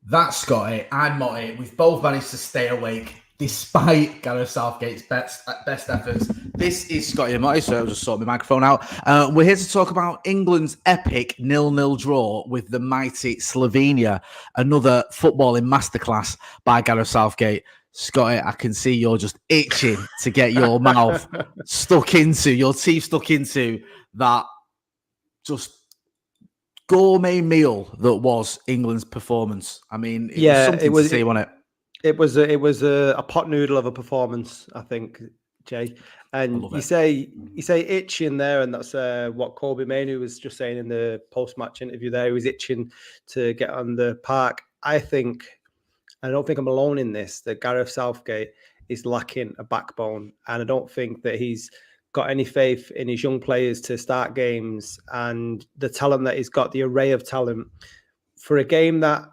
That's Scotty and Motty. We've both managed to stay awake despite Gareth Southgate's best efforts. This is Scotty and Motty, so I'll just sort my microphone out. We're here to talk about England's epic 0-0 draw with the mighty Slovenia. Another footballing masterclass by Gareth Southgate. Scotty, I can see you're just itching to get your mouth your teeth stuck into that just gourmet meal that was England's performance. I mean, it was something to see, wasn't it? It was a pot noodle of a performance, I think, Jay. And you say itch in there, and that's what Kobbie Mainoo was just saying in the post-match interview there. He was itching to get on the park. I don't think I'm alone in this, that Gareth Southgate is lacking a backbone. And I don't think that he's got any faith in his young players to start games and the talent that he's got, the array of talent for a game that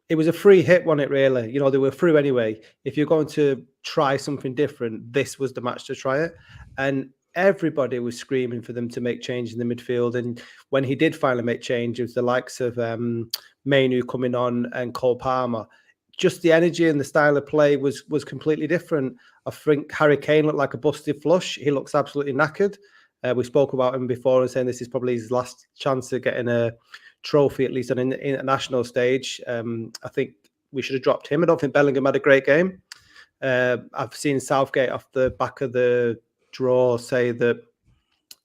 it was a free hit, wasn't it, really? You know, they were through anyway. If you're going to try something different, this was the match to try it. And everybody was screaming for them to make change in the midfield. And when he did finally make change, it was the likes of Mainoo coming on and Cole Palmer. Just the energy and the style of play was completely different. I think Harry Kane looked like a busted flush. He looks absolutely knackered. We spoke about him before and saying this is probably his last chance of getting a trophy, at least on an international stage. I think we should have dropped him. I don't think Bellingham had a great game. I've seen Southgate off the back of the draw say that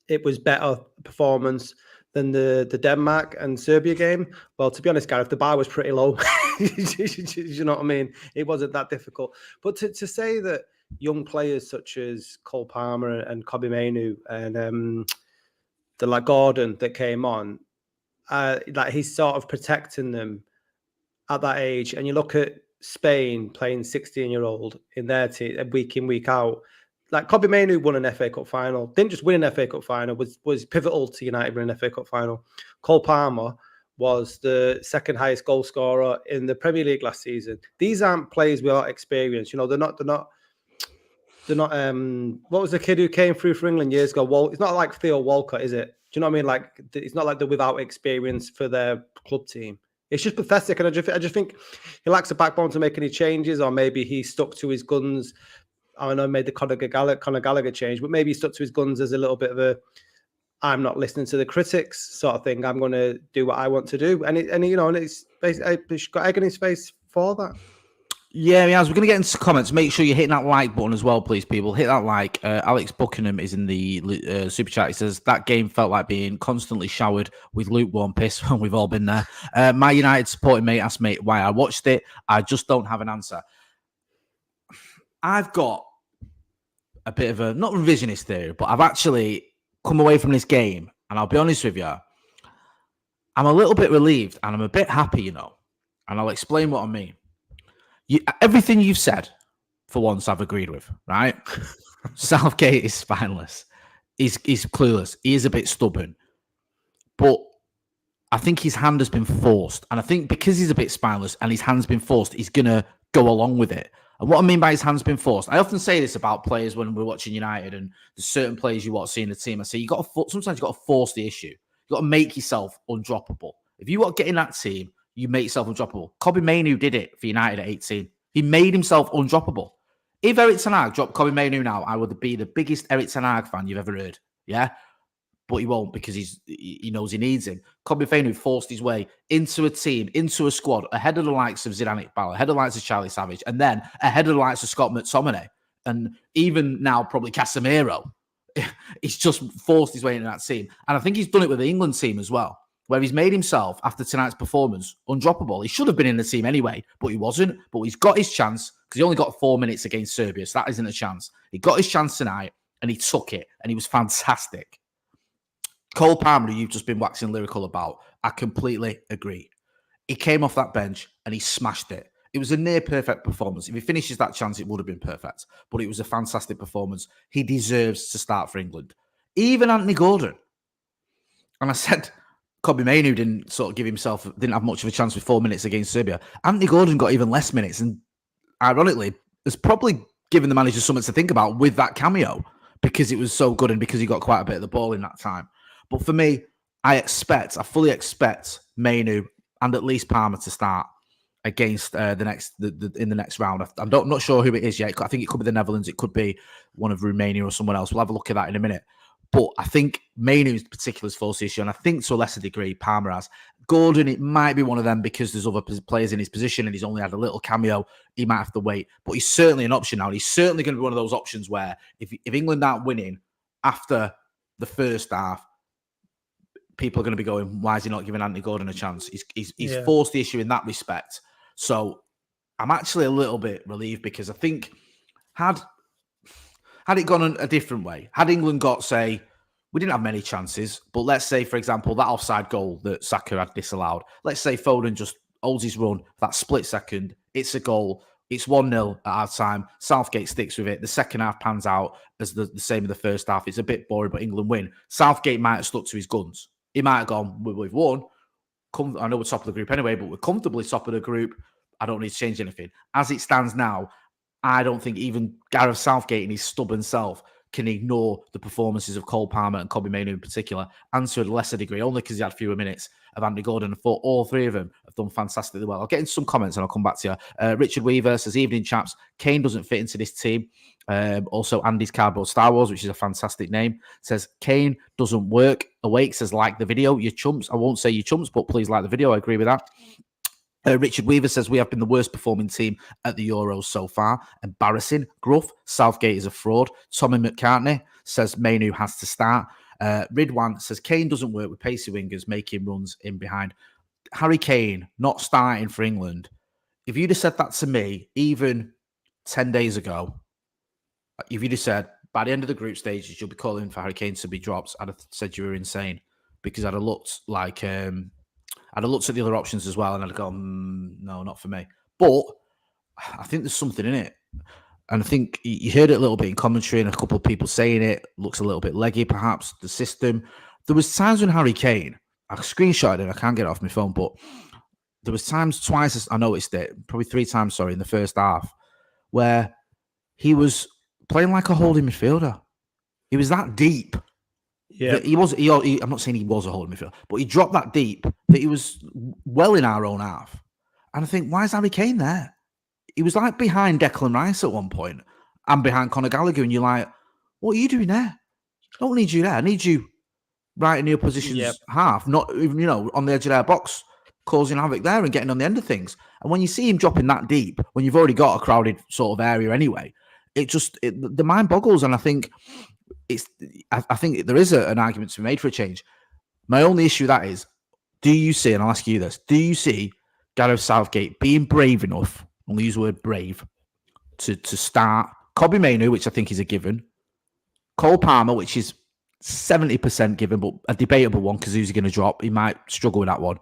it was better performance than the Denmark and Serbia game. Well, to be honest, Gareth, the bar was pretty low. You know what I mean? It wasn't that difficult. But to say that young players such as Cole Palmer and Kobbie Mainoo and the Gordon that came on, that he's sort of protecting them at that age. And you look at Spain playing 16-year-old in their team week in, week out. Like Kobbie Mainoo won an FA Cup final. Didn't just win an FA Cup final, was pivotal to United winning an FA Cup final. Cole Palmer was the second highest goal scorer in the Premier League last season. These aren't players without experience. You know, they're not. What was the kid who came through for England years ago? It's not like Theo Walcott, is it? Do you know what I mean? Like, it's not like they're without experience for their club team. It's just pathetic, and I just think he lacks a backbone to make any changes, or maybe he stuck to his guns. I know he made the Conor Gallagher change, but maybe he stuck to his guns as a little bit of a I'm not listening to the critics sort of thing. I'm going to do what I want to do, and it's basically he's got egg in his face for that. Yeah, as we're going to get into comments, make sure you're hitting that like button as well, please, people. Hit that like. Alex Buckingham is in the super chat. He says, that game felt like being constantly showered with lukewarm piss. We've all been there. My United supporting mate asked me why I watched it. I just don't have an answer. I've got a bit of a, not revisionist theory, but I've actually come away from this game, and I'll be honest with you, I'm a little bit relieved and I'm a bit happy, and I'll explain what I mean. Everything you've said, for once, I've agreed with, right? Southgate is spineless. He's clueless. He is a bit stubborn. But I think his hand has been forced. And I think because he's a bit spineless and his hand's been forced, he's going to go along with it. And what I mean by his hand's been forced, I often say this about players when we're watching United and there's certain players you watch seeing the team. I say, sometimes you've got to force the issue. You've got to make yourself undroppable. If you want to get in that team, you make yourself undroppable. Kobbie Mainoo did it for United at 18. He made himself undroppable. If Eric Ten Hag dropped Kobbie Mainoo now, I would be the biggest Eric Ten Hag fan you've ever heard. Yeah? But he won't because he knows he needs him. Kobbie Mainoo forced his way into a team, into a squad, ahead of the likes of Zidane Iqbal, ahead of the likes of Charlie Savage, and then ahead of the likes of Scott McTominay, and even now probably Casemiro. He's just forced his way into that team. And I think he's done it with the England team as well, where he's made himself, after tonight's performance, undroppable. He should have been in the team anyway, but he wasn't. But he's got his chance because he only got 4 minutes against Serbia, so that isn't a chance. He got his chance tonight, and he took it, and he was fantastic. Cole Palmer, who you've just been waxing lyrical about, I completely agree. He came off that bench, and he smashed it. It was a near-perfect performance. If he finishes that chance, it would have been perfect. But it was a fantastic performance. He deserves to start for England. Even Anthony Gordon. And I said, Kobbie Mainoo didn't have much of a chance with 4 minutes against Serbia. Anthony Gordon got even less minutes, and ironically, has probably given the manager something to think about with that cameo because it was so good and because he got quite a bit of the ball in that time. But for me, I fully expect Mainoo and at least Palmer to start. against in the next round. I'm not sure who it is yet. I think it could be the Netherlands. It could be one of Romania or someone else. We'll have a look at that in a minute. But I think Mainoo's particular is false issue, and I think to a lesser degree Palmer has. Gordon, it might be one of them because there's other players in his position and he's only had a little cameo. He might have to wait, but he's certainly an option now. And he's certainly going to be one of those options where if England aren't winning after the first half, people are going to be going, why is he not giving Anthony Gordon a chance? He's forced the issue in that respect. So I'm actually a little bit relieved because I think had it gone a different way, had England got, say, we didn't have many chances, but let's say, for example, that offside goal that Saka had disallowed, let's say Foden just holds his run, that split second, it's a goal, it's 1-0 at half time, Southgate sticks with it, the second half pans out as the same in the first half, it's a bit boring, but England win. Southgate might have stuck to his guns. He might have gone, we've won, I know we're top of the group anyway, but we're comfortably top of the group, I don't need to change anything. As it stands now, I don't think even Gareth Southgate in his stubborn self can ignore the performances of Cole Palmer and Kobbie Mainoo in particular, and to a lesser degree, only because he had fewer minutes, of Andy Gordon. I thought all three of them have done fantastically well. I'll get into some comments and I'll come back to you. Richard Weaver says, evening chaps, Kane doesn't fit into this team. Also, Andy's Cardboard Star Wars, which is a fantastic name, says, Kane doesn't work. Awake says, like the video, you chumps. I won't say you chumps, but please like the video. I agree with that. Richard Weaver says, we have been the worst performing team at the Euros so far. Embarrassing. Gruff. Southgate is a fraud. Tommy McCartney says, Mainoo has to start. Ridwan says, Kane doesn't work with pacey wingers making runs in behind. Harry Kane not starting for England. If you'd have said that to me even 10 days ago, if you'd have said, by the end of the group stages, you'll be calling for Harry Kane to be dropped, I'd have said you were insane, because I'd have looked like... I'd have looked at the other options as well and I'd have gone, no, not for me. But I think there's something in it. And I think you heard it a little bit in commentary and a couple of people saying it. Looks a little bit leggy, perhaps, the system. There was times when Harry Kane, I screenshotted it, I can't get it off my phone, but there was times, twice, I noticed it, probably 3 times, sorry, in the first half, where he was playing like a holding midfielder. He was that deep. Yeah, I'm not saying he was a holding midfielder, but he dropped that deep that he was well in our own half. And I think, why is Harry Kane there? He was like behind Declan Rice at one point and behind Conor Gallagher, and you're like, what are you doing there? I don't need you there. I need you right in the opposition's half, not even, on the edge of their box, causing havoc there and getting on the end of things. And when you see him dropping that deep, when you've already got a crowded sort of area anyway, the mind boggles. And I think I think there is an argument to be made for a change. My only issue with that is, do you see, and I'll ask you this, do you see Gareth Southgate being brave enough, I'm going to use the word brave, to start Kobbie Mainoo, which I think is a given, Cole Palmer, which is 70% given, but a debatable one because who's he going to drop? He might struggle with that one,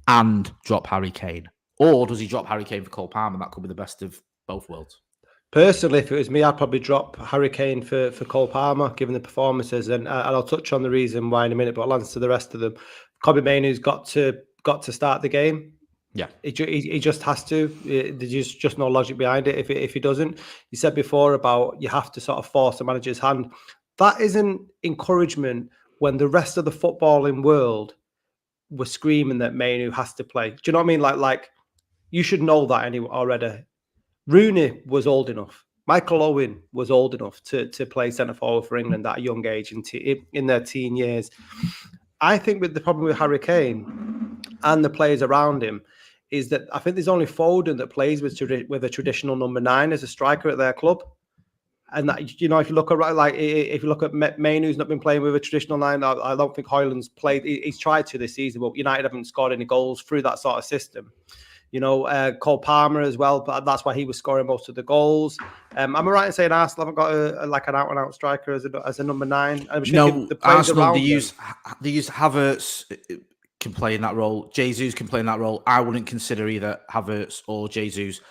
and drop Harry Kane? Or does he drop Harry Kane for Cole Palmer? That could be the best of both worlds. Personally, if it was me, I'd probably drop Harry Kane for Cole Palmer, given the performances, and I'll touch on the reason why in a minute, but I'll answer the rest of them. Kobbie Mainoo's got to start the game. Yeah, he just has to. There's just no logic behind it. If he doesn't, you said before about you have to sort of force the manager's hand. That isn't encouragement when the rest of the footballing world were screaming that Mainoo has to play. Do you know what I mean? Like you should know that anyway already. Rooney was old enough. Michael Owen was old enough to play centre forward for England at a young age in their teen years. I think with the problem with Harry Kane and the players around him is that I think there's only Foden that plays with a traditional number 9 as a striker at their club. And that, if you look at Mainoo, who's not been playing with a traditional 9, I don't think Højlund's played. He's tried to this season, but United haven't scored any goals through that sort of system. Cole Palmer as well, but that's why he was scoring most of the goals. Am I right in saying Arsenal haven't got an out-and-out striker as a number 9? No, Arsenal, they use Havertz can play in that role. Jesus can play in that role. I wouldn't consider either Havertz or Jesus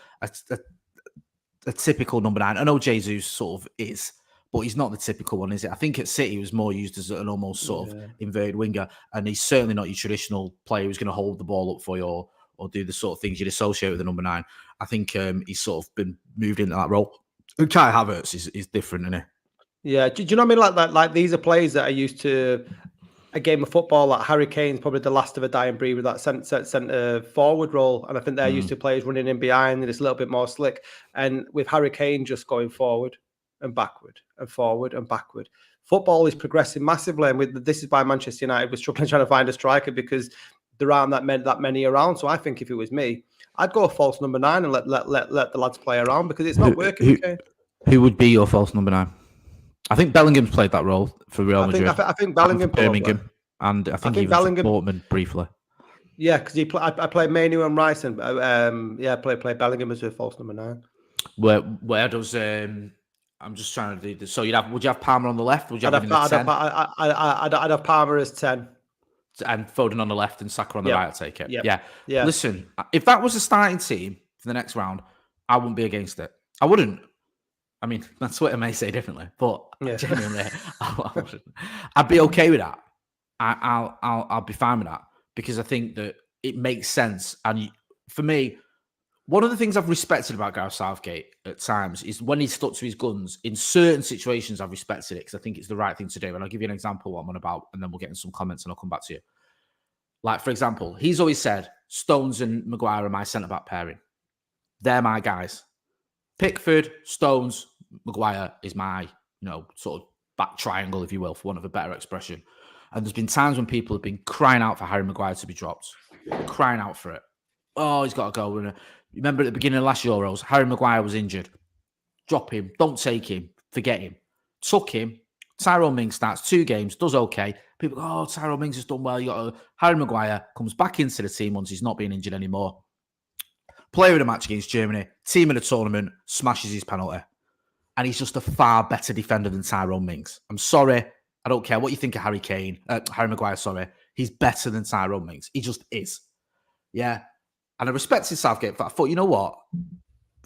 a typical number 9. I know Jesus sort of is, but he's not the typical one, is it? I think at City he was more used as an almost sort of inverted winger, and he's certainly not your traditional player who's going to hold the ball up for you or do the sort of things you'd associate with the number 9. I think he's sort of been moved into that role. Kai Havertz is different, isn't he? Yeah, do you know what I mean? Like these are players that are used to a game of football, like Harry Kane's probably the last of a dying breed with that centre forward role. And I think they're used to players running in behind and it's a little bit more slick. And with Harry Kane just going forward and backward and forward and backward, football is progressing massively. And this is why Manchester United was struggling trying to find a striker, because there aren't that many around. So I think if it was me, I'd go a false number 9 and let the lads play around, because it's not working. Who would be your false number 9? I think Bellingham's played that role for Real Madrid. I think Bellingham, Birmingham, and I think even Bellingham, for Dortmund briefly. Yeah, because I played Manu and Rice, and play Bellingham as a false number 9. Where does I'm just trying to do this. So would you have Palmer on the left? Would you have him at 10? I'd have Palmer as 10. And Foden on the left and Saka on the right, I'll take it. Yeah. Listen, if that was a starting team for the next round, I wouldn't be against it. I wouldn't. I mean, my Twitter may say differently, but genuinely, I'd be okay with that. I'll be fine with that, because I think that it makes sense. And for me, one of the things I've respected about Gareth Southgate at times is when he stuck to his guns. In certain situations, I've respected it because I think it's the right thing to do. And I'll give you an example of what I'm on about, and then we'll get in some comments and I'll come back to you. Like, for example, he's always said, Stones and Maguire are my centre-back pairing. They're my guys. Pickford, Stones, Maguire is my, sort of back triangle, if you will, for want of a better expression. And there's been times when people have been crying out for Harry Maguire to be dropped. Crying out for it. Oh, he's got to go. Remember at the beginning of last Euros, Harry Maguire was injured. Drop him. Don't take him. Forget him. Took him. Tyrone Mings starts 2 games, does okay. People go, oh, Tyrone Mings has done well. Harry Maguire comes back into the team once he's not being injured anymore. Player of the match against Germany, team of the tournament, smashes his penalty. And he's just a far better defender than Tyrone Mings. I'm sorry. I don't care what you think of Harry Maguire, sorry. He's better than Tyrone Mings. He just is. Yeah. And I respected Southgate, but I thought, you know what?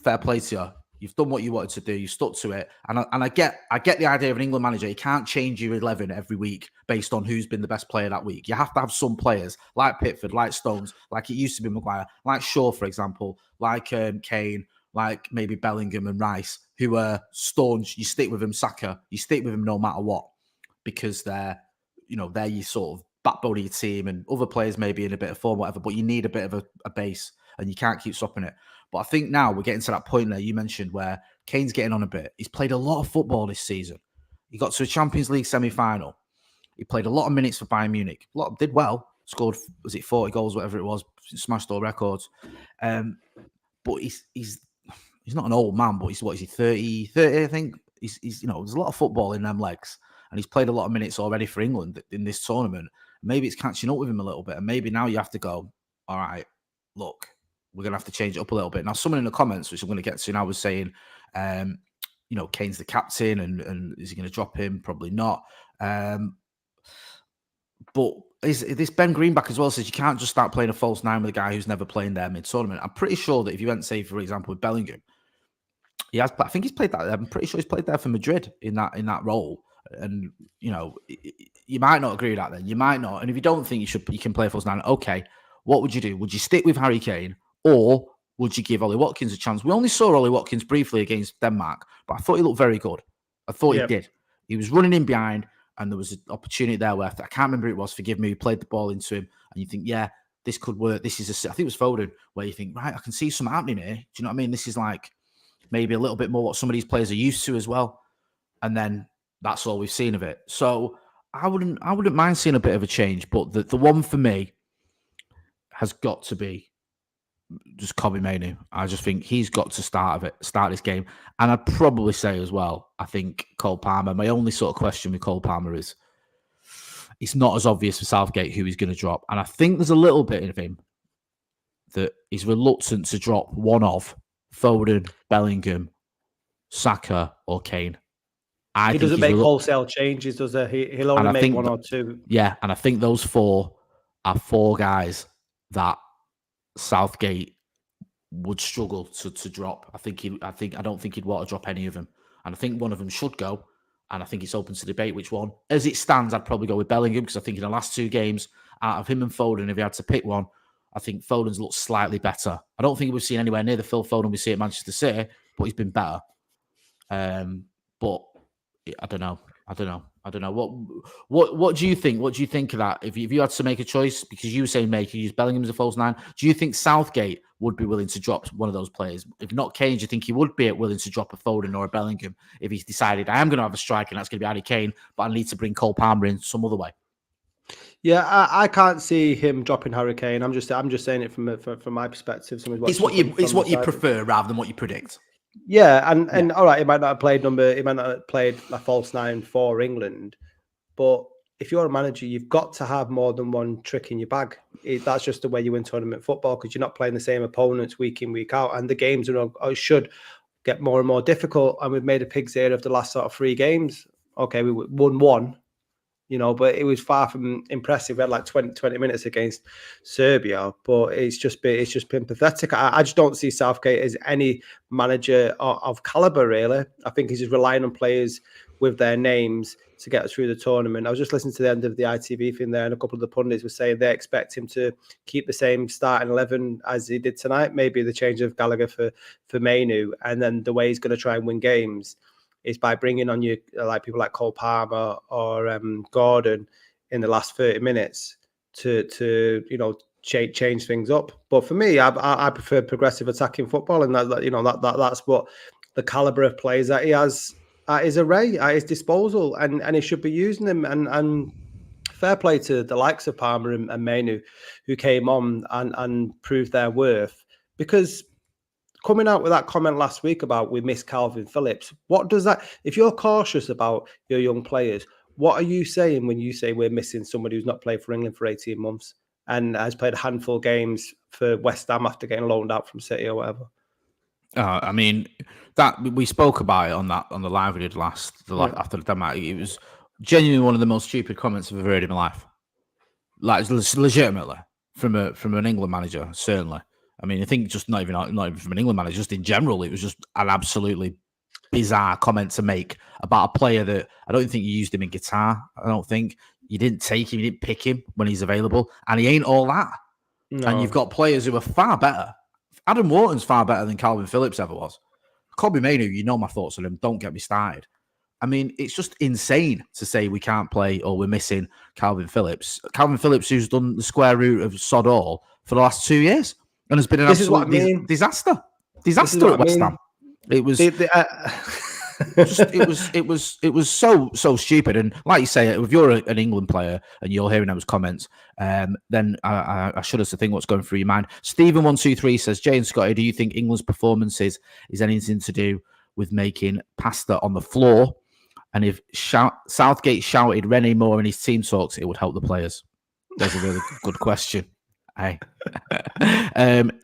Fair play to you. You've done what you wanted to do. You stuck to it. And I get the idea of an England manager. You can't change your 11 every week based on who's been the best player that week. You have to have some players like Pickford, like Stones, like it used to be Maguire, like Shaw, for example, like Kane, like maybe Bellingham and Rice, who are staunch. You stick with them, Saka. You stick with them no matter what, because they're your sort of backbone of your team, and other players may be in a bit of form, whatever, but you need a bit of a base, and you can't keep swapping it. But I think now we're getting to that point there you mentioned where Kane's getting on a bit. He's played a lot of football this season. He got to a Champions League semi-final. He played a lot of minutes for Bayern Munich. Did well. Scored, 40 goals, whatever it was. Smashed all records. But he's not an old man, but he's 30, I think. He's there's a lot of football in them legs. And he's played a lot of minutes already for England in this tournament. Maybe it's catching up with him a little bit. And maybe now you have to go, all right, look, we're going to have to change it up a little bit. Now, someone in the comments, which I'm going to get to now, was saying, Kane's the captain and is he going to drop him? Probably not. But this Ben Greenback as well says you can't just start playing a false 9 with a guy who's never playing there mid-tournament. I'm pretty sure that if you went, say, for example, with Bellingham, I think he's played that. I'm pretty sure he's played there for Madrid in that role. And, you might not agree with that then. You might not. And if you don't think you can play a false 9, okay, what would you do? Would you stick with Harry Kane? Or would you give Ollie Watkins a chance? We only saw Ollie Watkins briefly against Denmark, but I thought he looked very good. I thought he did. He was running in behind, and there was an opportunity there where I can't remember who it was, forgive me, who played the ball into him, and you think, yeah, this could work. This is I think it was Foden, where you think, right, I can see something happening here. Do you know what I mean? This is like maybe a little bit more what some of these players are used to as well. And then that's all we've seen of it. So I wouldn't mind seeing a bit of a change, but the one for me has got to be just Kobbie Mainoo. I just think he's got to start this game. And I'd probably say as well, I think Cole Palmer, my only sort of question with Cole Palmer is it's not as obvious for Southgate who he's going to drop. And I think there's a little bit of him that he's reluctant to drop one of Foden, Bellingham, Saka or Kane. He doesn't make wholesale changes, does he? He'll only make 1 or 2. Yeah, and I think those 4 are 4 guys that Southgate would struggle to drop. I don't think he'd want to drop any of them. And I think one of them should go. And I think it's open to debate which one. As it stands, I'd probably go with Bellingham because I think in the last 2 games, out of him and Foden, if he had to pick one, I think Foden's looked slightly better. I don't think we've seen anywhere near the Phil Foden we see at Manchester City, but he's been better. But I don't know. I don't know. What do you think? What do you think of that? If you had to make a choice, because you were saying you use Bellingham as a false nine, do you think Southgate would be willing to drop one of those players? If not Kane, do you think he would be willing to drop a Foden or a Bellingham if he's decided I am going to have a striker and that's going to be Harry Kane, but I need to bring Cole Palmer in some other way? Yeah, I can't see him dropping Harry Kane. I'm just saying it from my perspective. It's what you prefer rather than what you predict. Yeah, and all right, he might not have played a false nine for England, but if you're a manager, you've got to have more than one trick in your bag. That's just the way you win tournament football, because you're not playing the same opponents week in, week out, and the games should get more and more difficult. And we've made a pig's ear of the last sort of 3 games. Okay, we won 1. But it was far from impressive. We had like 20 minutes against Serbia, but it's just been pathetic. I just don't see Southgate as any manager of caliber, really. I think he's just relying on players with their names to get us through the tournament. I was just listening to the end of the ITV thing there, and a couple of the pundits were saying they expect him to keep the same starting 11 as he did tonight. Maybe the change of Gallagher for Mainu, and then the way he's going to try and win games is by bringing on like people like Cole Palmer or Gordon in the last 30 minutes to change things up. But for me, I prefer progressive attacking football, and that's what the caliber of players that he has at his array, at his disposal, and he should be using them. And fair play to the likes of Palmer and Mainu, who came on and proved their worth, because coming out with that comment last week about we miss Calvin Phillips, what does that, if you're cautious about your young players, what are you saying when you say we're missing somebody who's not played for England for 18 months and has played a handful of games for West Ham after getting loaned out from City or whatever? I mean, that we spoke about it on the live we did after the match. It was genuinely one of the most stupid comments I've ever heard in my life. Like, legitimately from an England manager, certainly. I mean, I think just not even from an England manager, just in general, it was just an absolutely bizarre comment to make about a player that I don't think you used him in guitar. I don't think you didn't take him, you didn't pick him when he's available, and he ain't all that. No. And you've got players who are far better. Adam Wharton's far better than Calvin Phillips ever was. Kobbie Mainoo, you know my thoughts on him. Don't get me started. I mean, it's just insane to say we can't play or we're missing Calvin Phillips. Calvin Phillips, who's done the square root of sod all for the last 2 years. And it's been an absolute disaster. Disaster at West Ham. It was it was so stupid. And like you say, if you're an England player and you're hearing those comments, then I should have to think what's going through your mind. Stephen123 says, Jay and Scotty, do you think England's performances is anything to do with making pasta on the floor? And if Southgate shouted René Moore in his team talks, it would help the players. That's a really good question. Hey.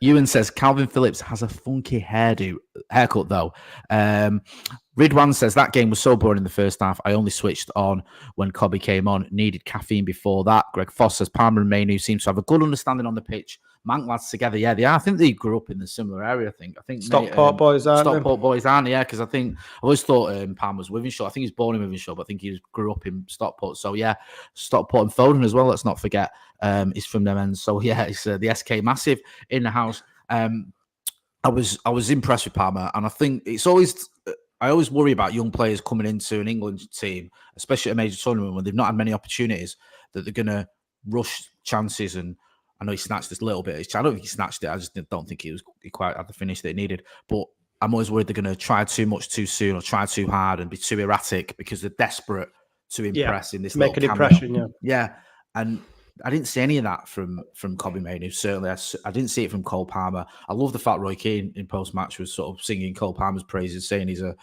Ewan says Calvin Phillips has a funky haircut though. Ridwan says that game was so boring in the first half. I only switched on when Kobbie came on. Needed caffeine before that. Greg Foss says Palmer and Mainu seems to have a good understanding on the pitch. Mank lads together, yeah, they are. I think they grew up in the similar area. I think Stockport boys, aren't yeah. Because I always thought Palmer was Wivenshaw. I think he's born in Wivenshaw, but I think he grew up in Stockport. So yeah, Stockport and Foden as well. Let's not forget, is from them ends. So yeah, it's the SK Massive in the house. I was impressed with Palmer, and I think it's always. I always worry about young players coming into an England team, especially at a major tournament when they've not had many opportunities, that they're going to rush chances. And I know he snatched this little bit. I don't think he snatched it. I just don't think he quite had the finish that he needed. But I'm always worried they're going to try too much too soon or try too hard and be too erratic because they're desperate to impress in this make an impression. Yeah. And I didn't see any of that from Kobbie Mainoo. Certainly, I didn't see it from Cole Palmer. I love the fact Roy Keane in post-match was sort of singing Cole Palmer's praises, saying he's a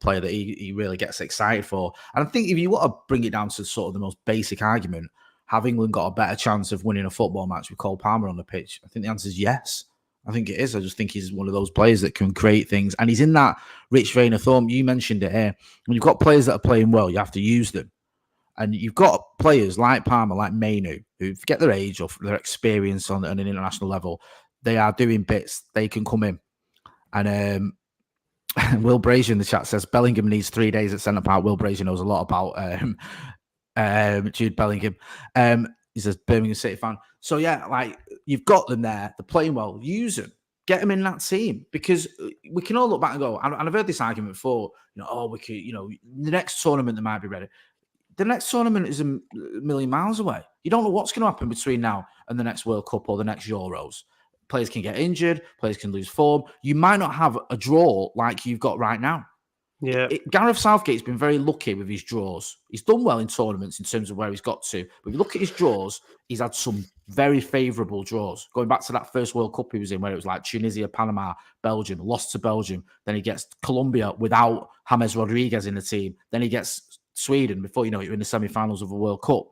player that he really gets excited for. And I think if you want to bring it down to sort of the most basic argument, have England got a better chance of winning a football match with Cole Palmer on the pitch? I think the answer is yes. I think it is. I just think he's one of those players that can create things. And he's in that rich vein of form. You mentioned it here. When you've got players that are playing well, you have to use them. And you've got players like Palmer, like Mainoo, who forget their age or their experience on an international level. They are doing bits. They can come in. And Will Brazier in the chat says Bellingham needs 3 days at centre park. Will Brazier knows a lot about Jude Bellingham. He's a Birmingham City fan. So yeah, like you've got them there. They're playing well. Use them. Get them in that team, because we can all look back and go. And I've heard this argument before. We could. The next tournament they might be ready. the next tournament is a million miles away. You don't know what's going to happen between now and the next World Cup or the next Euros. Players can get injured. Players can lose form. You might not have a draw like you've got right now. Yeah. Gareth Southgate's been very lucky with his draws. He's done well in tournaments in terms of where he's got to. But if you look at his draws, he's had some very favourable draws. Going back to that first World Cup he was in, where it was like Tunisia, Panama, Belgium, lost to Belgium. Then he gets Colombia without James Rodriguez in the team. Then he gets Sweden. Before you know it, you're in the semi-finals of a World Cup.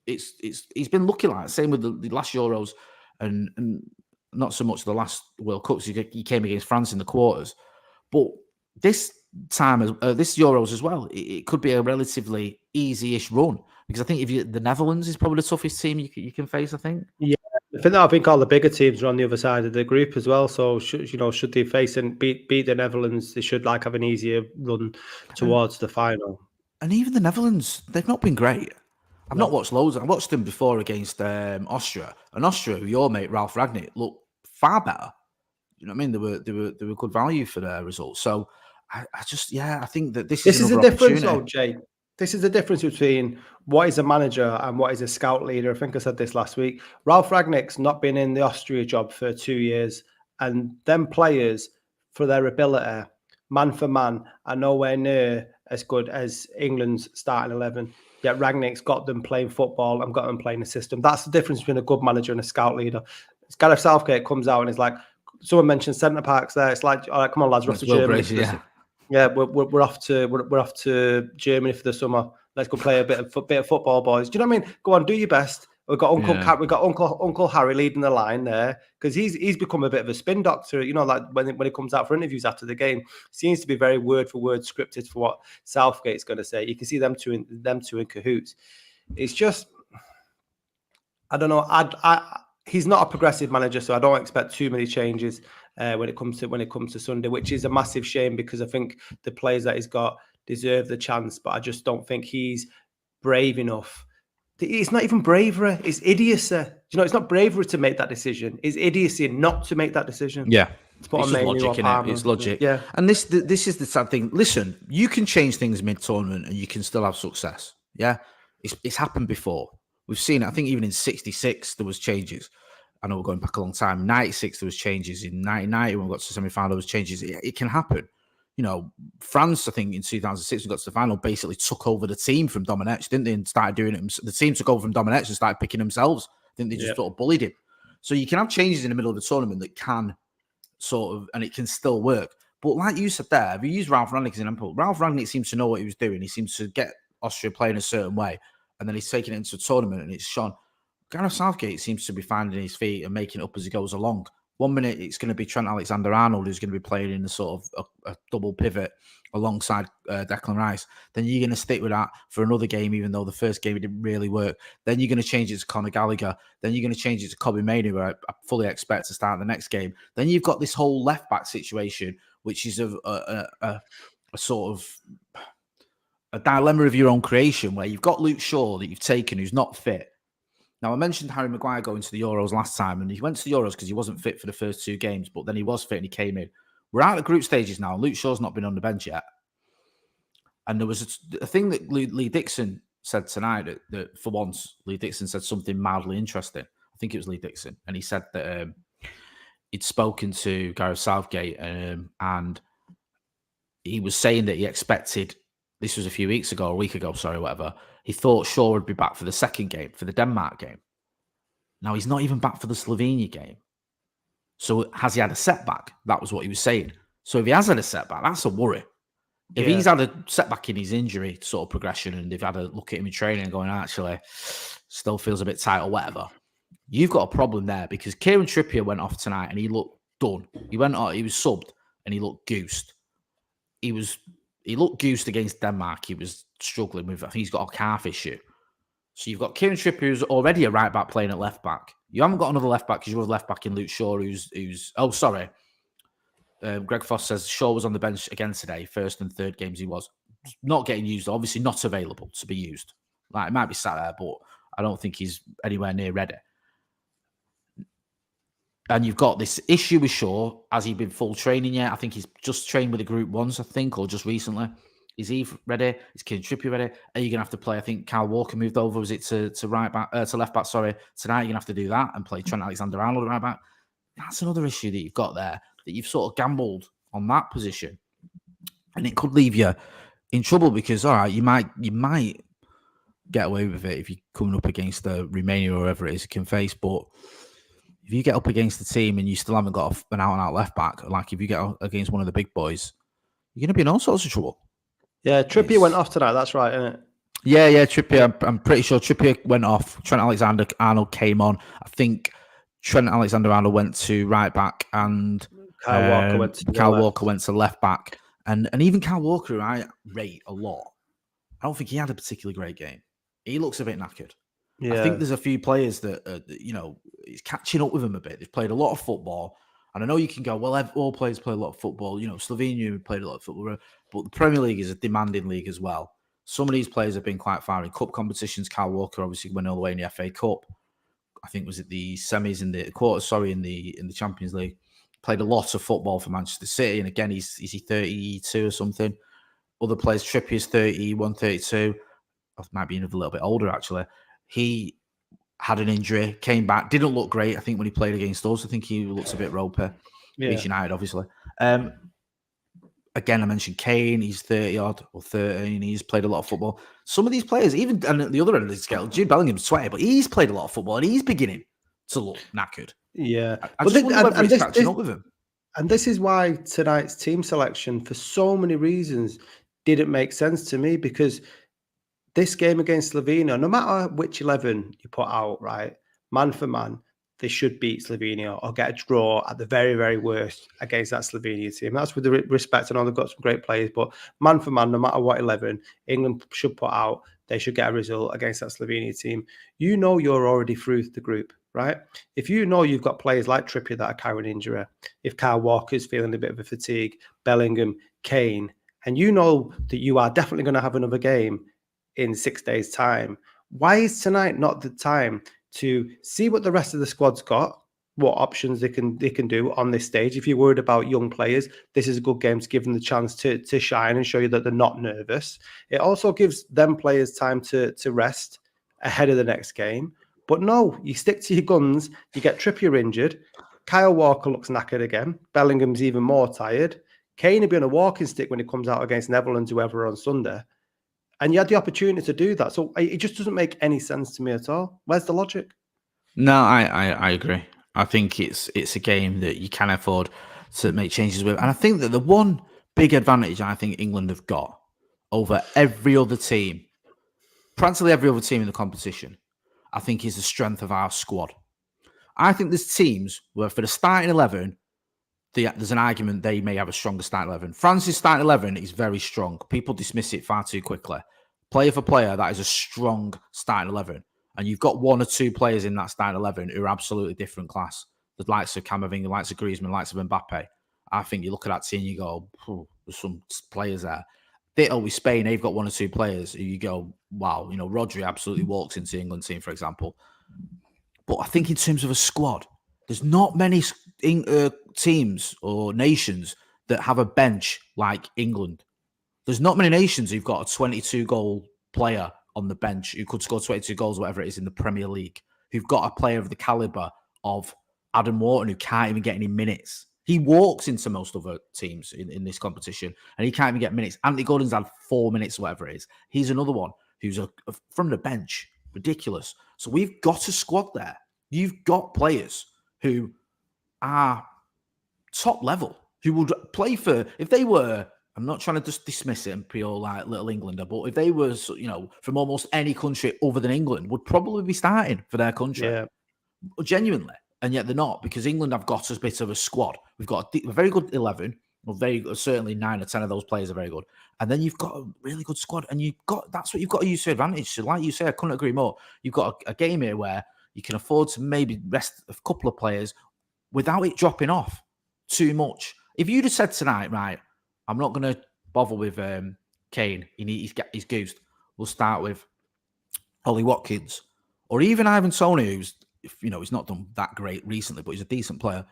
He's been lucky like that. Same with the last Euros and not so much the last World Cups. He came against France in the quarters. But this time, this Euros as well, it could be a relatively easy-ish run, because I think the Netherlands is probably the toughest team you can face. I think. Yeah, I think all the bigger teams are on the other side of the group as well. So should they face and beat the Netherlands, they should have an easier run towards the final. And even the Netherlands, they've not been great. I've not watched loads. I watched them before against Austria, and Austria, your mate Ralf Rangnick, looked far better. You know what I mean? They were good value for their results. So I think that this is the difference, though, Jay. This is the difference between what is a manager and what is a scout leader. I think I said this last week. Ralf Rangnick's not been in the Austria job for 2 years, and them players, for their ability, man for man, are nowhere near as good as England's starting 11. Yet Rangnick's got them playing football and got them playing a system. That's the difference between a good manager and a scout leader. Gareth Southgate comes out and is like, someone mentioned centre parks there. It's like, all right, come on, lads, we're off to Germany. We're off to Germany for the summer. Let's go play a bit of football, boys. Do you know what I mean? Go on, do your best. We've got Uncle Harry leading the line there, because he's become a bit of a spin doctor. You know, like when he comes out for interviews after the game, seems to be very word for word scripted for what Southgate's going to say. You can see them two in cahoots. It's just, I don't know. He's not a progressive manager, so I don't expect too many changes when it comes to Sunday, which is a massive shame, because I think the players that he's got deserve the chance, but I just don't think he's brave enough. It's not even bravery; it's idiocy. It's not bravery to make that decision. It's idiocy not to make that decision. Yeah, it's logic, innit? It's logic. Yeah, and this is the sad thing. Listen, you can change things mid-tournament and you can still have success. Yeah, it's happened before. We've seen it. I think even in '66 there was changes. I know we're going back a long time. '96 there was changes. In 1990 when we got to the semi-final there was changes. It can happen. France, I think in 2006 we got to the final, basically took over the team from Domenech, didn't they? And started doing it. The team took over from Domenech and started picking themselves. I think they just sort of bullied him. So you can have changes in the middle of the tournament that can and it can still work. But like you said there, if you use Ralf Rangnick as an example, Ralf Rangnick seems to know what he was doing. He seems to get Austria playing a certain way, and then he's taking it into a tournament and it's shone. Gareth Southgate seems to be finding his feet and making it up as he goes along. 1 minute it's going to be Trent Alexander-Arnold who's going to be playing in the sort of a double pivot alongside Declan Rice. Then you're going to stick with that for another game, even though the first game it didn't really work. Then you're going to change it to Conor Gallagher. Then you're going to change it to Kobbie Mainoo, who I fully expect to start the next game. Then you've got this whole left-back situation, which is a sort of a dilemma of your own creation, where you've got Luke Shaw that you've taken who's not fit. Now, I mentioned Harry Maguire going to the Euros last time, and he went to the Euros because he wasn't fit for the first 2 games, but then he was fit and he came in. We're out of group stages now. Luke Shaw's not been on the bench yet. And there was a thing that Lee Dixon said tonight that for once, Lee Dixon said something mildly interesting. I think it was Lee Dixon. And he said that he'd spoken to Gareth Southgate and he was saying that he expected, this was a few weeks ago, a week ago, sorry, whatever, he thought Shaw would be back for the second game, for the Denmark game. Now, he's not even back for the Slovenia game. So has he had a setback? That was what he was saying. So if he has had a setback, that's a worry. If he's had a setback in his injury sort of progression and they've had a look at him in training and going, actually, still feels a bit tight or whatever, you've got a problem there, because Kieran Trippier went off tonight and he looked done. He went on, he was subbed and he looked goosed. He looked goosed against Denmark. He was struggling with, I think he's got a calf issue. So you've got Kieran Trippier, who's already a right back playing at left back. You haven't got another left back because you have left back in Luke Shaw, Greg Foss says Shaw was on the bench again today. First and third games he was not getting used, obviously not available to be used. Like, it might be sat there, but I don't think he's anywhere near ready. And you've got this issue with Shaw. Has he been full training yet? I think he's just trained with the group once, I think, or just recently. Is Eve ready? Is Kane Trippier ready? Are you going to have to play? I think Kyle Walker moved over. Was it to right back, to left back? Sorry. Tonight you're going to have to do that and play Trent Alexander-Arnold right back. That's another issue that you've got there, that you've sort of gambled on that position, and it could leave you in trouble because, all right, you might get away with it if you're coming up against Romania or whoever it is you can face, but if you get up against the team and you still haven't got an out-and-out left back, like if you get against one of the big boys, you're going to be in all sorts of trouble. Yeah, Trippier went off tonight. That's right, isn't it? Yeah, Trippier. I'm pretty sure Trippier went off. Trent Alexander-Arnold came on. I think Trent Alexander-Arnold went to right back and Kyle Walker went to left back. And even Kyle Walker, who I rate a lot, I don't think he had a particularly great game. He looks a bit knackered. Yeah. I think there's a few players that, he's catching up with him a bit. They've played a lot of football. And I know you can go, well, all players play a lot of football. Slovenia played a lot of football. But the Premier League is a demanding league as well. Some of these players have been quite far in cup competitions. Kyle Walker obviously went all the way in the FA Cup. I think was it the semis in the quarters, in the Champions League. Played a lot of football for Manchester City. And again, is he 32 or something? Other players, Trippier's 31, 32. Might be a little bit older, actually. He had an injury, came back, didn't look great. I think when he played against us, I think he looks a bit ropey. He's United, obviously. Again, I mentioned Kane. He's 30-odd or 13. He's played a lot of football. Some of these players, even and at the other end of the scale, Jude Bellingham's 20, but he's played a lot of football and he's beginning to look knackered. Yeah. I just wonder whether he's catching up with him. And this is why tonight's team selection, for so many reasons, didn't make sense to me, because this game against Slovenia, no matter which 11 you put out, right, man for man, they should beat Slovenia or get a draw at the very, very worst against that Slovenia team. That's with the respect. I know they've got some great players, but man for man, no matter what 11 England should put out, they should get a result against that Slovenia team. You know you're already through the group, right? If you know you've got players like Trippier that are carrying injury, if Kyle Walker's feeling a bit of a fatigue, Bellingham, Kane, and you know that you are definitely going to have another game in 6 days' time, why is tonight not the time to see what the rest of the squad's got, what options they can do on this stage? If you're worried about young players, this is a good game to give them the chance to shine and show you that they're not nervous. It also gives them players time to rest ahead of the next game. But no, you stick to your guns, you get Trippier injured, Kyle Walker looks knackered again, Bellingham's even more tired, Kane will be on a walking stick when he comes out against Netherlands, whoever, on Sunday. And you had the opportunity to do that. So it just doesn't make any sense to me at all. Where's the logic? No, I agree. I think it's a game that you can afford to make changes with. And I think that the one big advantage I think England have got over every other team, practically every other team in the competition, I think is the strength of our squad. I think there's teams where for the starting 11, there's an argument they may have a stronger starting 11. France's starting 11 is very strong. People dismiss it far too quickly. Player for player, that is a strong starting 11. And you've got one or two players in that starting 11 who are absolutely different class. The likes of Camavinga, the likes of Griezmann, the likes of Mbappe. I think you look at that team and you go, there's some players there. Ditto with Spain, they've got one or two players who you go, wow, Rodri absolutely walks into the England team, for example. But I think in terms of a squad, there's not many teams or nations that have a bench like England. There's not many nations who've got a 22-goal player on the bench who could score 22 goals, whatever it is, in the Premier League, who've got a player of the calibre of Adam Wharton who can't even get any minutes. He walks into most other teams in this competition and he can't even get minutes. Anthony Gordon's had 4 minutes, whatever it is. He's another one who's from the bench. Ridiculous. So we've got a squad there. You've got players who are top level, who would play for, if they were, I'm not trying to just dismiss it and pure like little Englander, but if they were, from almost any country other than England, would probably be starting for their country. Yeah. Genuinely. And yet they're not, because England have got a bit of a squad. We've got a very good 11, or certainly 9 or 10 of those players are very good. And then you've got a really good squad, and that's what you've got to use to advantage. So like you say, I couldn't agree more. You've got a game here where you can afford to maybe rest a couple of players without it dropping off too much. If you'd have said tonight, right, I'm not going to bother with Kane, he's goosed. We'll start with Ollie Watkins, or even Ivan Toney, who's, he's not done that great recently, but he's a decent player.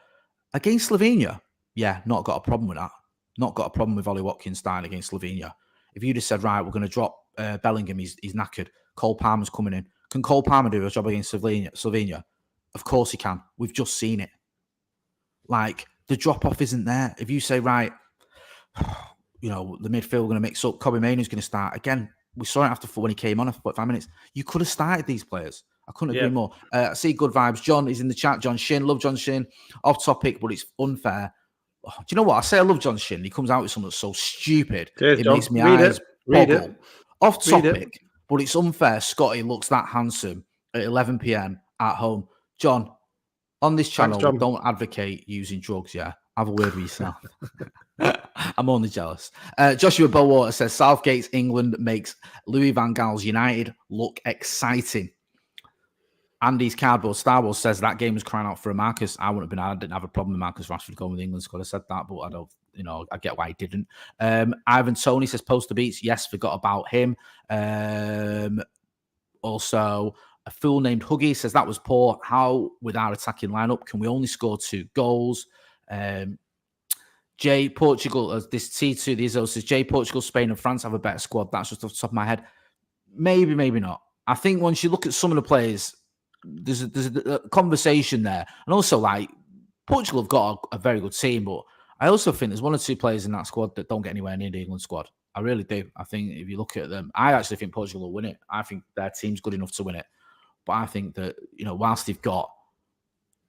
Against Slovenia, yeah, not got a problem with that. Not got a problem with Ollie Watkins starting against Slovenia. if you just said, right, we're going to drop Bellingham, he's knackered. Cole Palmer's coming in. Can Cole Palmer do a job against Slovenia? Of course he can. We've just seen it. Like, the drop-off isn't there. If you say, right, the midfield, we're going to mix up. Kobbie Mainoo's going to start. Again, we saw it after when he came on after 45 minutes. You could have started these players. I couldn't agree more. I see good vibes. John is in the chat. John Shin. Love John Shin. Off topic, but it's unfair. Oh, do you know what? I say I love John Shin. He comes out with something that's so stupid. Cheers, it John. makes me eyes boggle. Off topic, it. But it's unfair. Scotty looks that handsome at 11 p.m. at home. John, on this channel, we don't advocate using drugs, yeah? Have a word with yourself. I'm only jealous. Joshua Bellwater says, Southgate's England makes Louis van Gaal's United look exciting. Andy's Cardboard Star Wars says that game was crying out for a Marcus. I didn't have a problem with Marcus Rashford going with the England squad. I said that, but I don't, I get why he didn't. Ivan Tony says poster beats. Yes, forgot about him. Also, a fool named Huggy says that was poor. How, with our attacking lineup, can we only score 2 goals? Jay Portugal, this T2, the Izzo says, Jay Portugal, Spain and France have a better squad. That's just off the top of my head. Maybe, maybe not. I think once you look at some of the players, there's a conversation there. And also, like, Portugal have got a very good team, but I also think there's 1 or 2 players in that squad that don't get anywhere near the England squad. I really do. I think if you look at them, I actually think Portugal will win it. I think their team's good enough to win it. But I think that, whilst they've got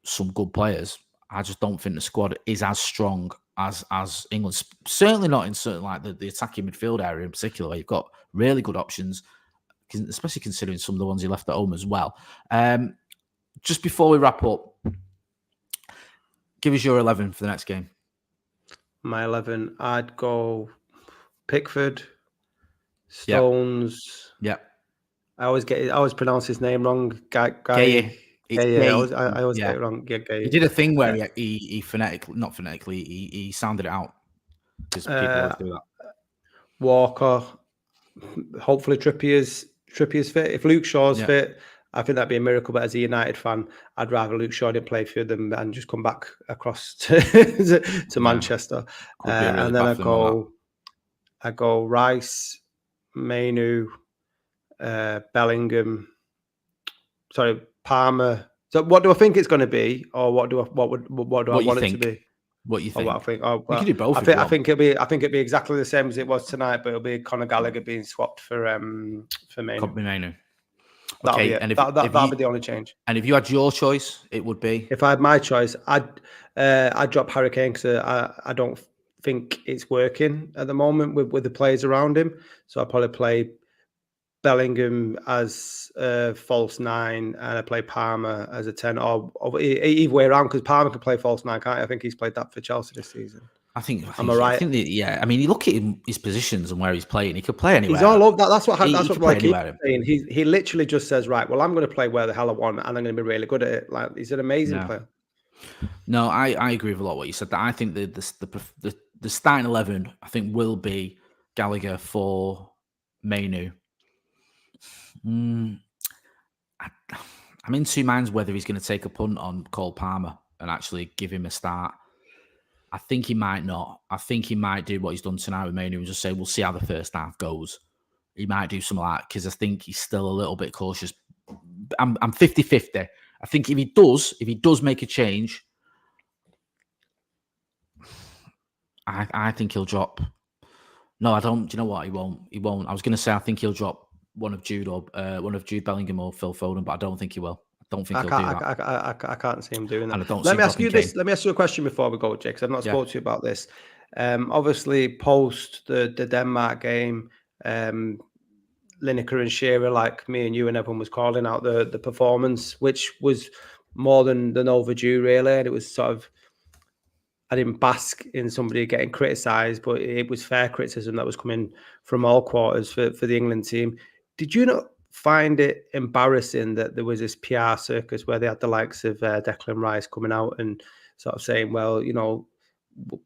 some good players, I just don't think the squad is as strong as England. Certainly not in certain, like the attacking midfield area in particular, where you've got really good options, especially considering some of the ones he left at home as well. Just before we wrap up, give us your 11 for the next game. My 11, I'd go Pickford, Stones. Yep. I always pronounce his name wrong. Guy. I always get it wrong. Yeah, he did a thing where he he sounded it out because people always do that. Walker, hopefully Trippier's fit. If Luke Shaw's fit, I think that'd be a miracle. But as a United fan, I'd rather Luke Shaw didn't play for them and just come back across to Manchester. And then I go Rice, Mainoo, Bellingham. Sorry, Palmer. So, what do I think it's going to be, or what do I want it to be? What you think? What I think? You can do both. I think it'll be exactly the same as it was tonight, but it'll be Conor Gallagher being swapped for Mainoo. Okay, that'll be the only change. And if you had your choice, it would be. If I had my choice, I'd drop Harry Kane because I don't think it's working at the moment with the players around him. So I'd probably play Bellingham as a false 9 and I play Palmer as a 10, or either way around, because Palmer can play false 9, can't he? I think he's played that for Chelsea this season. I think you look at his positions and where he's playing. He could play anywhere. He's all over that. That's what he's saying. He literally just says, right, well, I'm going to play where the hell I want, and I'm going to be really good at it. Like, he's an amazing player. No, I agree with a lot of what you said. That I think the starting 11, I think, will be Gallagher for Mainoo. I'm in 2 minds whether he's going to take a punt on Cole Palmer and actually give him a start. I think he might not. I think he might do what he's done tonight with Mainoo and just say, we'll see how the first half goes. He might do something like that because I think he's still a little bit cautious. I'm 50-50. I think if he does make a change, I think he'll drop. No, I don't. Do you know what? He won't. I was going to say I think he'll drop one of Jude Bellingham or Phil Foden, but I don't think he will. I don't think he'll do that. I can't see him doing that. And I don't Let me ask you this. Let me ask you a question before we go, Jake, because I've not spoken to you about this. Obviously, post the Denmark game, Lineker and Shearer, like me and you and everyone, was calling out the performance, which was more than overdue, really. And it was sort of, I didn't bask in somebody getting criticised, but it was fair criticism that was coming from all quarters for the England team. Did you not find it embarrassing that there was this PR circus where they had the likes of Declan Rice coming out and sort of saying, well,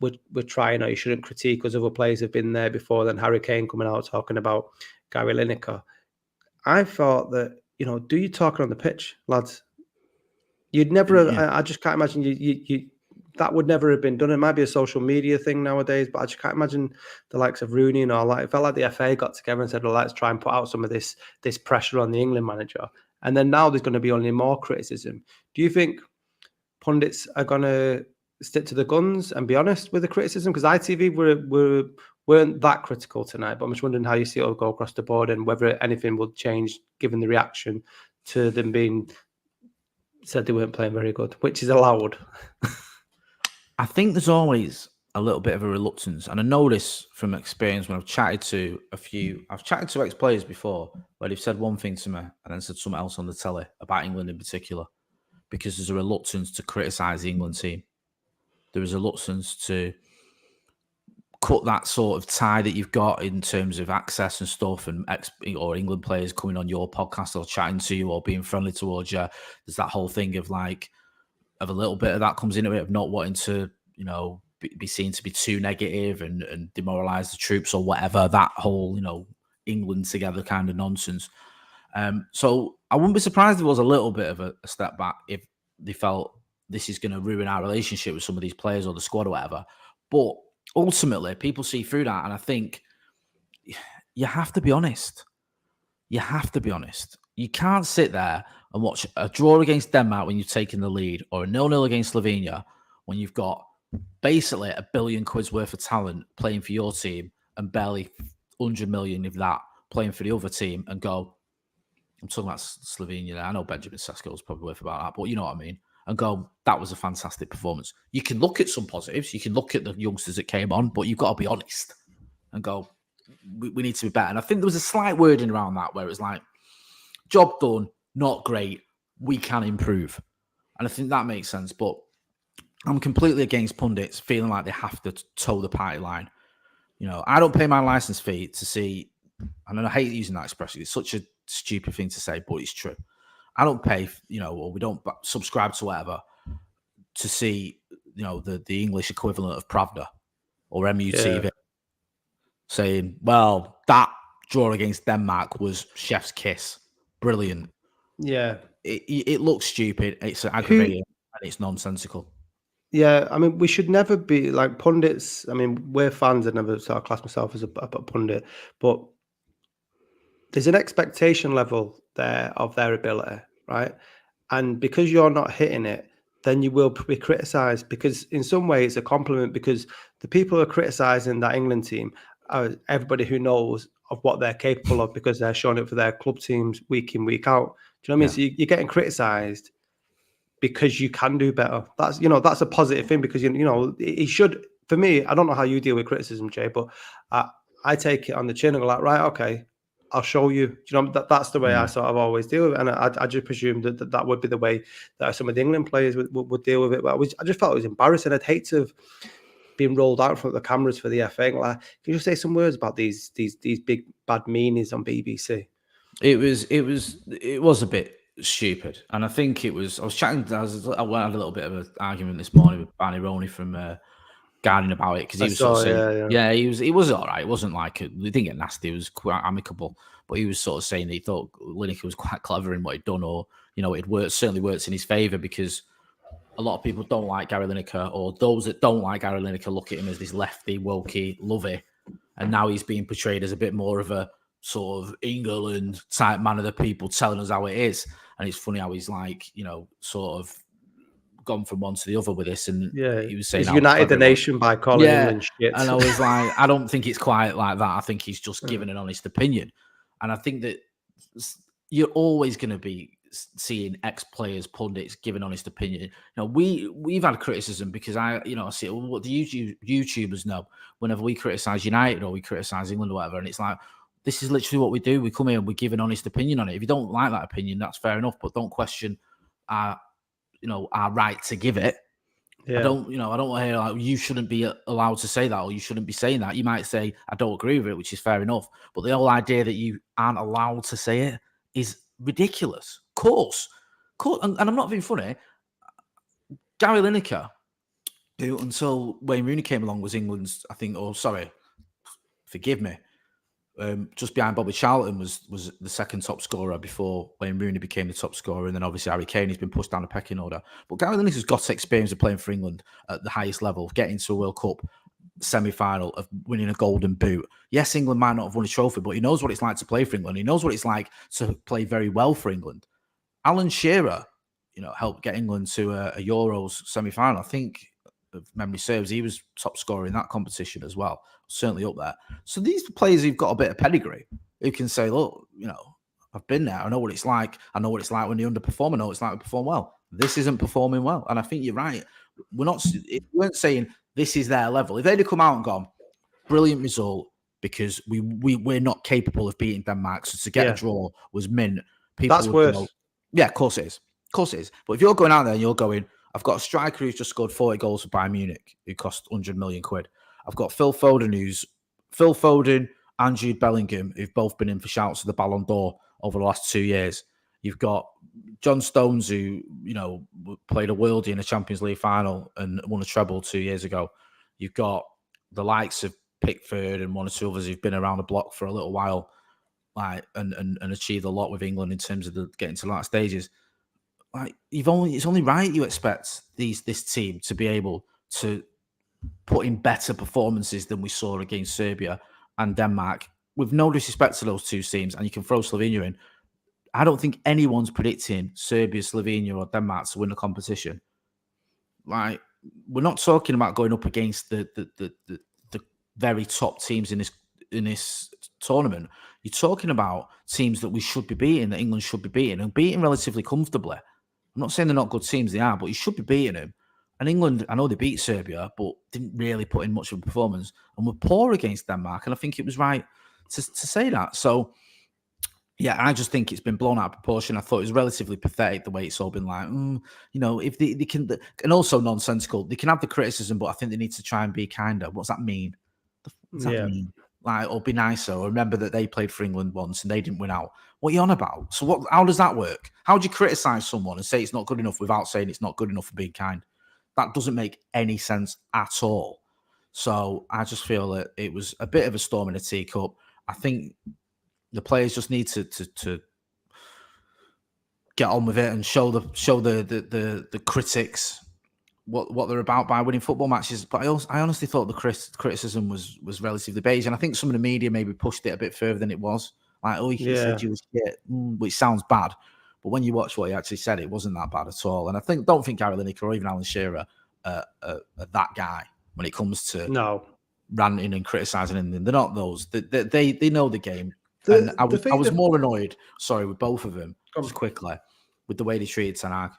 we're trying, or you shouldn't critique us, other players have been there before, then Harry Kane coming out talking about Gary Lineker. I thought that, do you talking on the pitch, lads? You'd never, I just can't imagine you that would never have been done. It might be a social media thing nowadays, but I just can't imagine the likes of Rooney and all that. It felt like the FA got together and said, well, let's try and put out some of this pressure on the England manager. And then now there's going to be only more criticism. Do you think pundits are going to stick to the guns and be honest with the criticism? Because ITV weren't that critical tonight, but I'm just wondering how you see it all go across the board and whether anything will change given the reaction to them being said they weren't playing very good, which is allowed. I think there's always a little bit of a reluctance, and I know this from experience when I've chatted to ex-players before where they've said one thing to me and then said something else on the telly about England in particular, because there's a reluctance to criticise the England team. There is a reluctance to cut that sort of tie that you've got in terms of access and stuff, and or England players coming on your podcast or chatting to you or being friendly towards you. There's that whole thing of a little bit of that comes into it, of not wanting to, be seen to be too negative and demoralise the troops or whatever. That whole, England together kind of nonsense. So I wouldn't be surprised if there was a little bit of a step back if they felt this is going to ruin our relationship with some of these players or the squad or whatever. But ultimately, people see through that, and I think you have to be honest. You have to be honest. You can't sit there and watch a draw against Denmark when you've taken the lead, or a 0-0 against Slovenia when you've got basically £1 billion worth of talent playing for your team and barely 100 million of that playing for the other team, and go, I'm talking about Slovenia there. I know Benjamin Sesko's probably worth about that, but you know what I mean. And go, that was a fantastic performance. You can look at some positives. You can look at the youngsters that came on, but you've got to be honest and go, we need to be better. And I think there was a slight wording around that where it was like, job done, not great, we can improve. And I think that makes sense. But I'm completely against pundits feeling like they have to toe the party line. I don't pay my license fee to see, and I hate using that expression. It's such a stupid thing to say, but it's true. I don't pay, or we don't subscribe to whatever to see, the English equivalent of Pravda or MUTV saying, well, that draw against Denmark was chef's kiss. Brilliant. Yeah. It looks stupid. It's aggravating and it's nonsensical. Yeah, I mean, we should never be like pundits. I mean, we're fans. I never sort of class myself as a pundit, but there's an expectation level there of their ability, right? And because you're not hitting it, then you will be criticised, because in some way it's a compliment, because the people who are criticising that England team are everybody who knows of what they're capable of, because they're showing it for their club teams week in, week out. Do you know what I mean? So you're getting criticised because you can do better. That's a positive thing, because it should. For me, I don't know how you deal with criticism, Jay, but I take it on the chin and go like, right, okay, I'll show you. Do you know, that's the way I sort of always deal with it. And I just presume that would be the way that some of the England players would deal with it. But I just felt it was embarrassing. I'd hate to have been rolled out in front of the cameras for the FA. Like, can you just say some words about these big bad meanies on BBC? It was a bit stupid, and I think it was. I had a little bit of an argument this morning with Barney Roney from Guardian about it, because he was sort of saying, he was all right. It wasn't like he didn't get nasty. It was quite amicable, but he was sort of saying that he thought Lineker was quite clever in what he'd done, or it certainly works in his favour, because a lot of people don't like Gary Lineker, or those that don't like Gary Lineker look at him as this lefty, wokey, lovey, and now he's being portrayed as a bit more of a sort of England type man of the people, telling us how it is. And it's funny how he's like, sort of gone from one to the other with this. And he was saying, he's united the nation by calling England shit. And I was like, I don't think it's quite like that. I think he's just giving an honest opinion. And I think that you're always going to be seeing ex-players, pundits giving honest opinion. We've had criticism because I see what the YouTubers know whenever we criticize United or we criticize England or whatever, and it's like, this is literally what we do. We come here and we give an honest opinion on it. If you don't like that opinion, that's fair enough, but don't question our right to give it. Yeah. I don't want to hear like, you shouldn't be allowed to say that, or you shouldn't be saying that. You might say, I don't agree with it, which is fair enough. But the whole idea that you aren't allowed to say it is ridiculous. Of course. And I'm not being funny. Gary Lineker, who until Wayne Rooney came along was England's, forgive me, Just behind Bobby Charlton was the second top scorer before Wayne Rooney became the top scorer, and then obviously Harry Kane. He's been pushed down the pecking order. But Gareth Lineker's got experience of playing for England at the highest level, getting to a World Cup semi-final, of winning a Golden Boot. Yes, England might not have won a trophy, but he knows what it's like to play for England. He knows what it's like to play very well for England. Alan Shearer, helped get England to a Euros semi-final. I think, if memory serves, he was top scorer in that competition as well. Certainly up there. So these players who've got a bit of pedigree, who can say, look, I've been there. I know what it's like. I know what it's like when you underperform. I know what it's like to perform well. This isn't performing well. And I think you're right. We weren't saying this is their level. If they'd have come out and gone, brilliant result, because we're not capable of beating Denmark, so to get a draw was mint. That's worse. Yeah, of course it is. Of course it is. But if you're going out there and you're going, I've got a striker who's just scored 40 goals for Bayern Munich, who cost 100 million quid. I've got Phil Foden and Jude Bellingham, who've both been in for shouts for the Ballon d'Or over the last 2 years. You've got John Stones, who, played a worldie in a Champions League final and won a treble 2 years ago. You've got the likes of Pickford and one or two others who've been around the block for a little while, and achieved a lot with England in terms of getting to last stages. It's only right you expect this team to be able to put in better performances than we saw against Serbia and Denmark. With no disrespect to those two teams, and you can throw Slovenia in, I don't think anyone's predicting Serbia, Slovenia, or Denmark to win the competition. We're not talking about going up against the very top teams in this tournament. You're talking about teams that we should be beating, that England should be beating, and beating relatively comfortably. I'm not saying they're not good teams, they are, but you should be beating them. And England, I know they beat Serbia, but didn't really put in much of a performance, and were poor against Denmark. And I think it was right to say that. So, yeah, I just think it's been blown out of proportion. I thought it was relatively pathetic the way it's all been like, if they can, and also nonsensical. They can have the criticism, but I think they need to try and be kinder. What's that mean? What's that mean? Or be nicer, or remember that they played for England once and they didn't win out. What are you on about? So how does that work? How do you criticise someone and say it's not good enough without saying it's not good enough for being kind? That doesn't make any sense at all. So I just feel that it was a bit of a storm in a teacup. I think the players just need to get on with it and show the critics what they're about by winning football matches. But I honestly thought the criticism was relatively beige, and I think some of the media maybe pushed it a bit further than it was. He said you was shit, which sounds bad. But when you watch what he actually said, it wasn't that bad at all. And I don't think Gareth Lineker or even Alan Shearer are that guy when it comes to ranting and criticising anything. They're not those. They know the game. And I was more annoyed, with both of them, just quickly, with the way they treated Ten Hag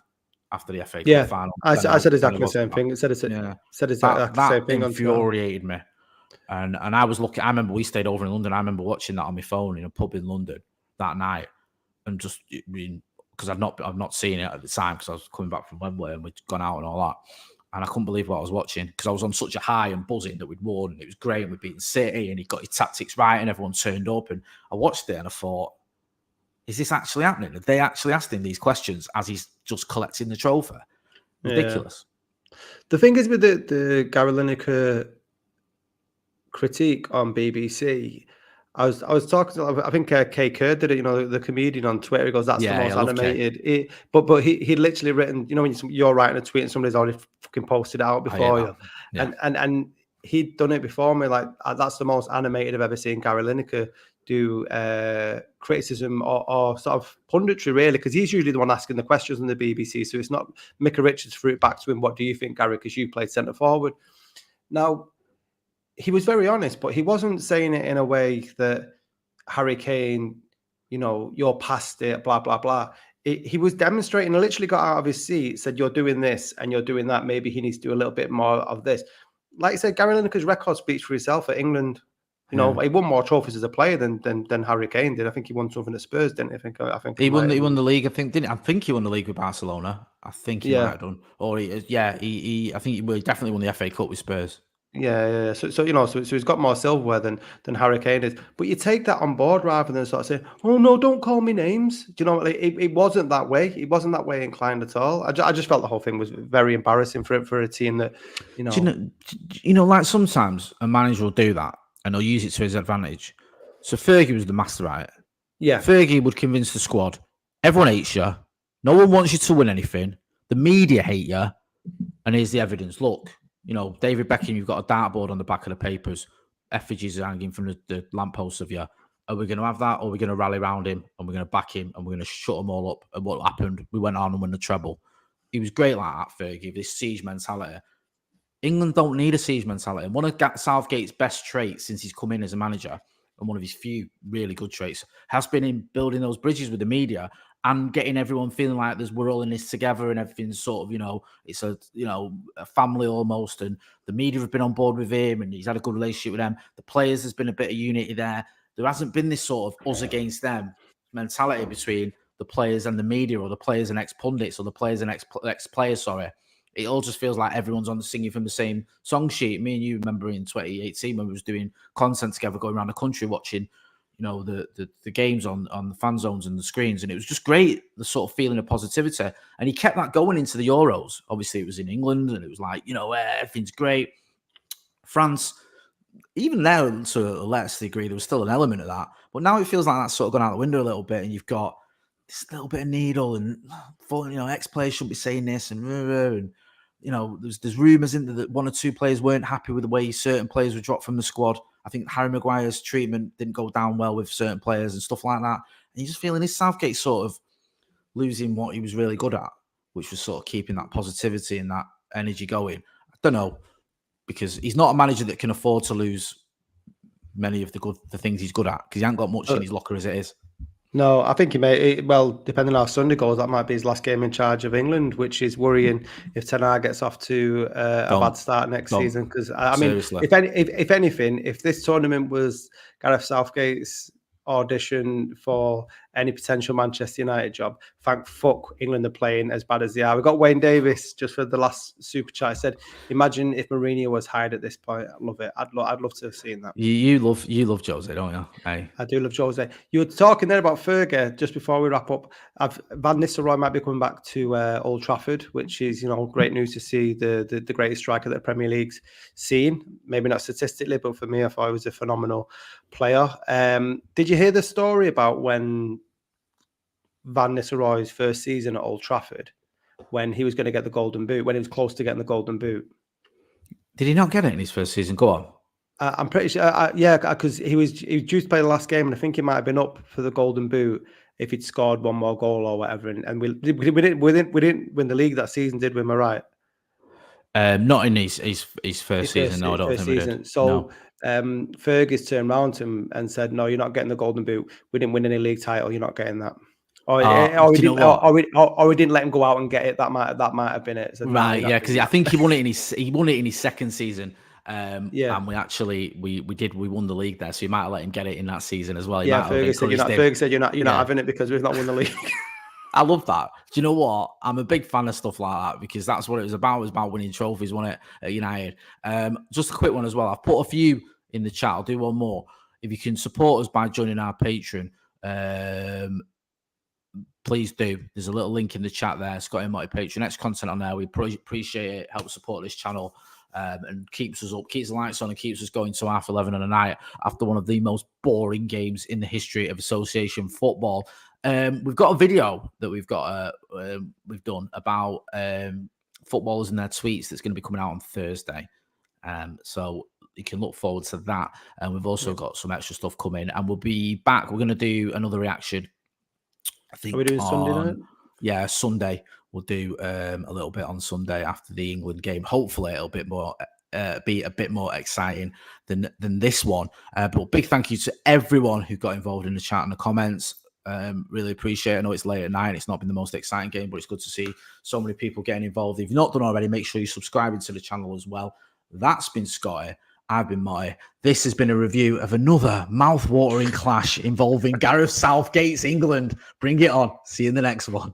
after the FA Cup final. I said exactly the same thing. Said exactly the same thing. That infuriated me. And I was looking. I remember we stayed over in London. I remember watching that on my phone in a pub in London that night, and just because I've not seen it at the time because I was coming back from Wembley and we'd gone out and all that, and I couldn't believe what I was watching because I was on such a high and buzzing that we'd won and it was great and we'd beaten City and he got his tactics right and everyone turned up, and I watched it and I thought, is this actually happening? Are they actually asking these questions as he's just collecting the trophy? Ridiculous. Yeah. The thing is with the Gareth Lineker critique on BBC, I was talking to, I think Kay Kerr did it, the comedian on Twitter. He goes, that's the most animated. But he'd literally written, when you're writing a tweet and somebody's already fucking posted it out before you. Yeah. And he'd done it before me. Like, that's the most animated I've ever seen Gareth Lineker do criticism or sort of punditry, really, because he's usually the one asking the questions on the BBC. So it's not Micah Richards threw it back to him. What do you think, Gareth? Because you played centre forward. Now, he was very honest, but he wasn't saying it in a way that Harry Kane, you're past it, blah, blah, blah. He was demonstrating, and literally got out of his seat, said, you're doing this and you're doing that. Maybe he needs to do a little bit more of this. Like I said, Gareth Lineker's record speaks for himself at England. He won more trophies as a player than Harry Kane did. I think he won something at Spurs, didn't he? I think he won the league. I think he won the league with Barcelona. I think he might have done. Or I think he definitely won the FA Cup with Spurs. Yeah. So he's got more silverware than Harry Kane is. But you take that on board rather than sort of say, "Oh no, don't call me names." Do you know? It wasn't that way. He wasn't that way inclined at all. I just felt the whole thing was very embarrassing for a team that, like sometimes a manager will do that and he'll use it to his advantage. So Fergie was the master, right? Yeah. Fergie would convince the squad, everyone hates you. No one wants you to win anything. The media hate you. And here's the evidence. Look, David Beckham, you've got a dartboard on the back of the papers. Effigies are hanging from the lampposts of you. Are we going to have that, or are we going to rally around him and we're going to back him and we're going to shut them all up? And what happened? We went on and won the treble. He was great like that, Fergie, this siege mentality. England don't need a siege mentality. And one of Southgate's best traits since he's come in as a manager, and one of his few really good traits, has been in building those bridges with the media and getting everyone feeling like we're all in this together and everything's sort of, it's a family almost. And the media have been on board with him and he's had a good relationship with them. The players, there's been a bit of unity there. There hasn't been this sort of us against them mentality between the players and the media, or the players and ex-pundits, or the players and ex-players, sorry. It all just feels like everyone's singing from the same song sheet. Me and you remember in 2018 when we was doing content together, going around the country watching, the games on the fan zones and the screens. And it was just great, the sort of feeling of positivity. And he kept that going into the Euros. Obviously, it was in England and it was like, everything's great. France, even there, to a less degree, there was still an element of that. But now it feels like that's sort of gone out the window a little bit, and you've got this little bit of needle, and ex-players shouldn't be saying this, and there's rumours in that one or two players weren't happy with the way certain players were dropped from the squad. I think Harry Maguire's treatment didn't go down well with certain players and stuff like that. And you're just feeling this Southgate sort of losing what he was really good at, which was sort of keeping that positivity and that energy going. I don't know, because he's not a manager that can afford to lose many of the things he's good at, because he hasn't got much in his locker as it is. No, I think he may. Well, depending on how Sunday goes, that might be his last game in charge of England, which is worrying if Ten Hag gets off to a bad start next season. Because I mean, if anything, if this tournament was Gareth Southgate's audition for any potential Manchester United job, thank fuck England are playing as bad as they are. We got Wayne Davis just for the last super chat. I said, imagine if Mourinho was hired at this point. I love it. I'd love to have seen that. You love Jose, don't you? Hey. I do love Jose. You were talking there about Fergie just before we wrap up. Van Nistelrooy might be coming back to Old Trafford, which is great news to see the greatest striker that the Premier League's seen. Maybe not statistically, but for me, I thought he was a phenomenal player. Did you hear the story about when Van Nistelrooy's first season at Old Trafford, when he was going to get the Golden Boot, when he was close to getting the Golden Boot? Did he not get it in his first season? Go on. I'm pretty sure, yeah, because he was due to play the last game, and I think he might have been up for the Golden Boot if he'd scored one more goal or whatever. And we didn't win the league that season, did we? Am I right? Not in his first season. No, I don't think we did. So Fergie's turned around to him and said, "No, you're not getting the Golden Boot. We didn't win any league title. You're not getting that." Or we didn't let him go out and get it. That might have been it. So right? Yeah, because I think he won it in his second season. And we won the league there, so you might have let him get it in that season as well. Fergie said you're not having it because we've not won the league. I love that. Do you know what? I'm a big fan of stuff like that, because that's what it was about. It was about winning trophies, wasn't it, at United? Just a quick one as well. I've put a few in the chat. I'll do one more. If you can support us by joining our Patreon, please do. There's a little link in the chat there. Scotty and Motty Patreon. Next content on there. We appreciate it. Help support this channel. And keeps us up, keeps the lights on, and keeps us going to 11:30 on a night after one of the most boring games in the history of association football. We've got a video that we've done about footballers and their tweets that's going to be coming out on Thursday. So you can look forward to that. And we've also got some extra stuff coming, and we'll be back. We're going to do another reaction. I think. Are we doing Sunday night? Yeah, Sunday. We'll do a little bit on Sunday after the England game. Hopefully, it'll be a bit more exciting than this one. But big thank you to everyone who got involved in the chat and the comments. Really appreciate it. I know it's late at night. It's not been the most exciting game, but it's good to see so many people getting involved. If you've not done already, make sure you're subscribing to the channel as well. That's been Scotty. I've been Motty. This has been a review of another mouth-watering clash involving Gareth Southgate's England. Bring it on. See you in the next one.